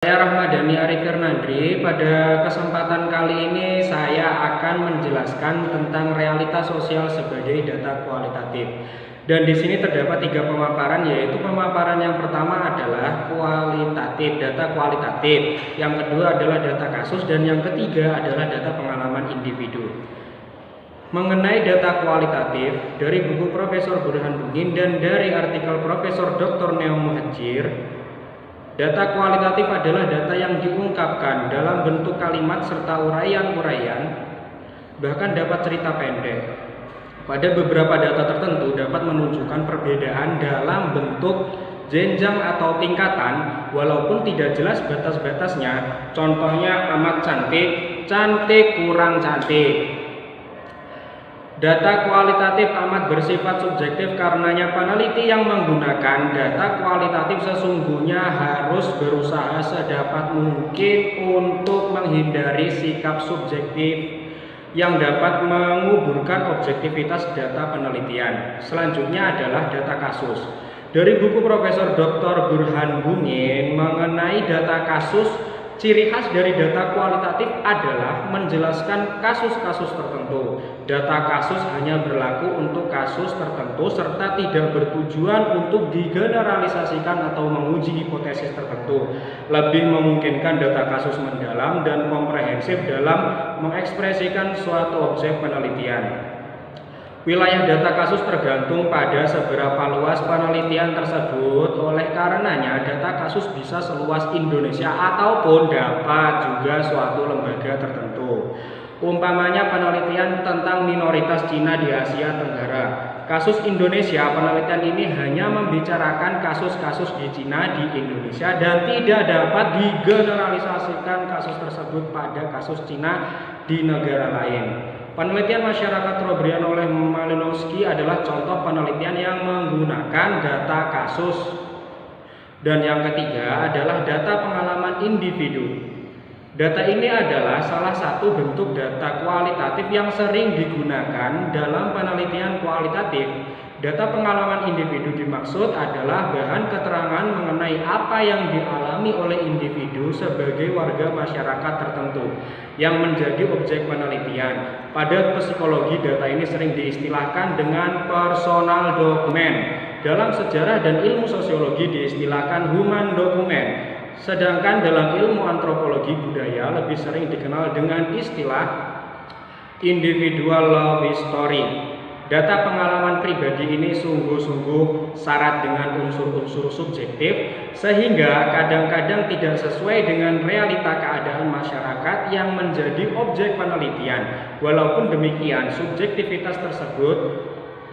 Saya Rahmadani Arif Fernandri. Pada kesempatan kali ini saya akan menjelaskan tentang realitas sosial sebagai data kualitatif. Dan di sini terdapat 3 pemaparan, yaitu pemaparan yang pertama adalah kualitatif, data kualitatif. Yang kedua adalah data kasus, dan yang ketiga adalah data pengalaman individu. Mengenai data kualitatif, dari buku Profesor Burhan Bungin dan dari artikel Profesor Dr. Neo Muhajir, data kualitatif adalah data yang diungkapkan dalam bentuk kalimat serta uraian-uraian, bahkan dapat cerita pendek. Pada beberapa data tertentu dapat menunjukkan perbedaan dalam bentuk jenjang atau tingkatan, walaupun tidak jelas batas-batasnya. Contohnya amat cantik, cantik kurang cantik. Data kualitatif amat bersifat subjektif, karenanya peneliti yang menggunakan data kualitatif sesungguhnya harus berusaha sedapat mungkin untuk menghindari sikap subjektif yang dapat menguburkan objektivitas data penelitian. Selanjutnya adalah data kasus. Dari buku Profesor Dr. Burhan Bungin mengenai data kasus, ciri khas dari data kualitatif adalah menjelaskan kasus-kasus tertentu. Data kasus hanya berlaku untuk kasus tertentu serta tidak bertujuan untuk digeneralisasikan atau menguji hipotesis tertentu. Lebih memungkinkan data kasus mendalam dan komprehensif dalam mengekspresikan suatu objek penelitian. Wilayah data kasus tergantung pada seberapa luas penelitian tersebut. Oleh karenanya, data kasus bisa seluas Indonesia ataupun dapat juga suatu lembaga tertentu. Umpamanya penelitian tentang minoritas Cina di Asia Tenggara. Kasus Indonesia, penelitian ini hanya membicarakan kasus-kasus di Cina di Indonesia dan tidak dapat digeneralisasikan kasus tersebut pada kasus Cina di negara lain. Penelitian masyarakat Trobriand oleh Malinowski adalah contoh penelitian yang menggunakan data kasus. Dan yang ketiga adalah data pengalaman individu. Data ini adalah salah satu bentuk data kualitatif yang sering digunakan dalam penelitian kualitatif. Data pengalaman individu dimaksud adalah bahan keterangan mengenai apa yang dialami oleh individu sebagai warga masyarakat tertentu yang menjadi objek penelitian. Pada psikologi, data ini sering diistilahkan dengan personal dokumen. Dalam sejarah dan ilmu sosiologi diistilahkan human dokumen. Sedangkan dalam ilmu antropologi budaya lebih sering dikenal dengan istilah individual life story. Data pengalaman pribadi ini sungguh-sungguh syarat dengan unsur-unsur subjektif, sehingga kadang-kadang tidak sesuai dengan realita keadaan masyarakat yang menjadi objek penelitian. Walaupun demikian, subjektivitas tersebut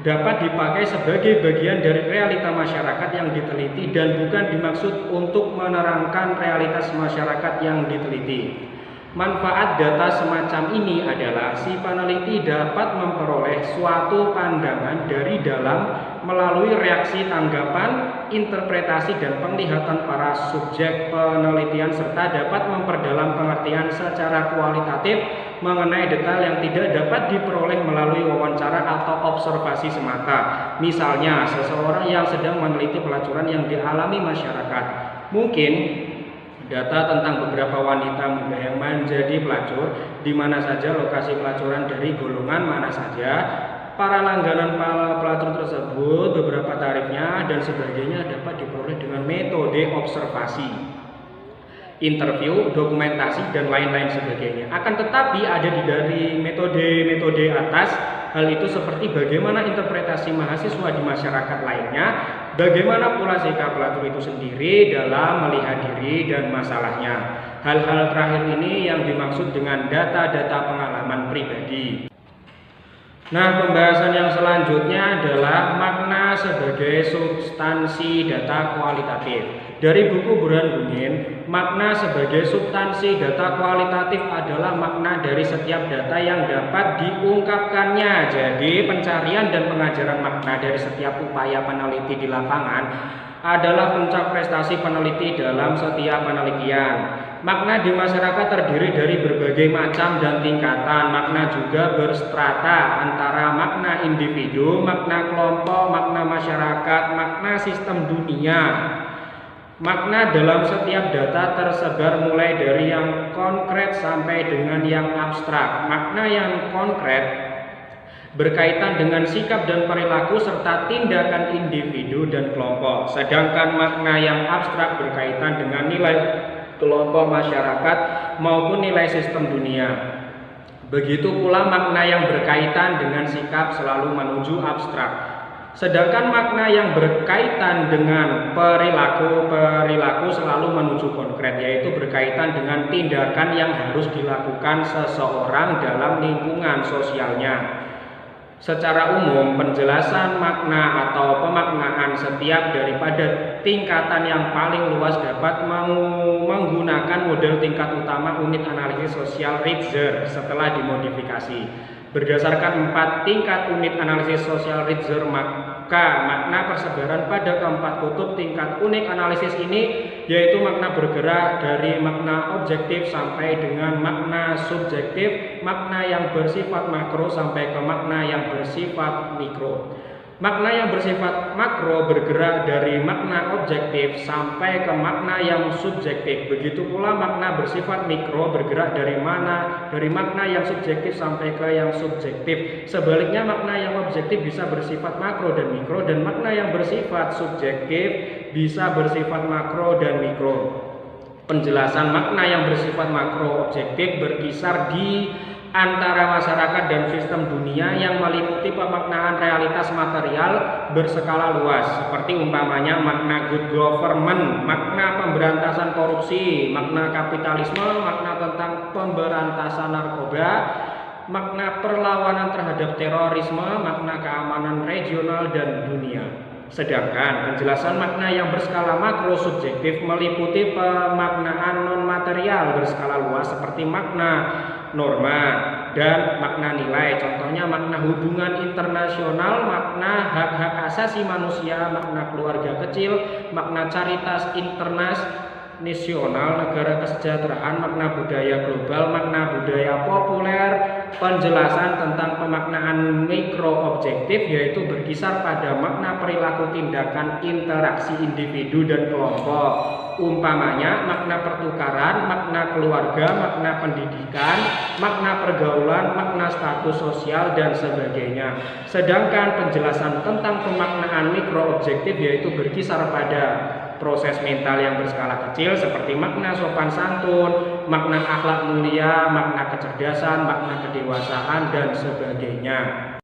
dapat dipakai sebagai bagian dari realita masyarakat yang diteliti dan bukan dimaksud untuk menerangkan realitas masyarakat yang diteliti. Manfaat data semacam ini adalah si peneliti dapat memperoleh suatu pandangan dari dalam melalui reaksi, tanggapan, interpretasi, dan penglihatan para subjek penelitian serta dapat memperdalam pengertian secara kualitatif mengenai detail yang tidak dapat diperoleh melalui wawancara atau observasi semata. Misalnya, seseorang yang sedang meneliti pelacuran yang dialami masyarakat. Mungkin data tentang beberapa wanita muda yang menjadi pelacur, di mana saja lokasi pelacuran dari golongan mana saja, para langganan pelacur tersebut, beberapa tarifnya, dan sebagainya dapat diperoleh dengan metode observasi, interview, dokumentasi, dan lain-lain sebagainya. Akan tetapi ada dari metode-metode atas, hal itu seperti bagaimana interpretasi mahasiswa di masyarakat lainnya, bagaimana pula sikap pelacur itu sendiri dalam melihat diri dan masalahnya. Hal-hal terakhir ini yang dimaksud dengan data-data pengalaman pribadi. Nah, pembahasan yang selanjutnya adalah makna sebagai substansi data kualitatif. Dari buku Burhan Bungin, makna sebagai substansi data kualitatif adalah makna dari setiap data yang dapat diungkapkannya. Jadi, pencarian dan pengajaran makna dari setiap upaya peneliti di lapangan adalah puncak prestasi peneliti dalam setiap penelitian. Makna di masyarakat terdiri dari berbagai macam dan tingkatan. Makna juga berstrata antara makna individu, makna kelompok, makna masyarakat, makna sistem dunia. Makna dalam setiap data tersebar mulai dari yang konkret sampai dengan yang abstrak. Makna yang konkret berkaitan dengan sikap dan perilaku serta tindakan individu dan kelompok. Sedangkan makna yang abstrak berkaitan dengan nilai kelompok masyarakat maupun nilai sistem dunia. Begitu pula makna yang berkaitan dengan sikap selalu menuju abstrak. Sedangkan makna yang berkaitan dengan perilaku selalu menuju konkret, yaitu berkaitan dengan tindakan yang harus dilakukan seseorang dalam lingkungan sosialnya. Secara umum, penjelasan makna atau pemaknaan setiap daripada tingkatan yang paling luas dapat menggunakan model tingkat utama unit analisis sosial Ritzer setelah dimodifikasi. Berdasarkan 4 tingkat unit analisis sosial Ritzer, maka makna persebaran pada keempat kutub tingkat unit analisis ini yaitu makna bergerak dari makna objektif sampai dengan makna subjektif, makna yang bersifat makro sampai ke makna yang bersifat mikro. Makna yang bersifat makro bergerak dari makna objektif sampai ke makna yang subjektif. Begitu pula makna bersifat mikro bergerak dari makna yang subjektif sampai ke yang subjektif. Sebaliknya makna yang objektif bisa bersifat makro dan mikro, dan makna yang bersifat subjektif bisa bersifat makro dan mikro. Penjelasan makna yang bersifat makro objektif berkisar di antara masyarakat dan sistem dunia yang meliputi pemaknaan realitas material berskala luas, seperti umpamanya makna good government, makna pemberantasan korupsi, makna kapitalisme, makna tentang pemberantasan narkoba, makna perlawanan terhadap terorisme, makna keamanan regional dan dunia. Sedangkan penjelasan makna yang berskala makro subjektif meliputi pemaknaan non-material berskala luas seperti makna norma dan makna nilai. Contohnya makna hubungan internasional, makna hak-hak asasi manusia, makna keluarga kecil, makna caritas internasional, negara kesejahteraan, makna budaya global, makna budaya populer. Penjelasan tentang pemaknaan mikro objektif yaitu berkisar pada makna perilaku tindakan interaksi individu dan kelompok, umpamanya makna pertukaran, makna keluarga, makna pendidikan, makna pergaulan, makna status sosial dan sebagainya. Sedangkan penjelasan tentang pemaknaan mikro objektif yaitu berkisar pada proses mental yang berskala kecil seperti makna sopan santun, makna akhlak mulia, makna kecerdasan, makna kedewasaan dan sebagainya.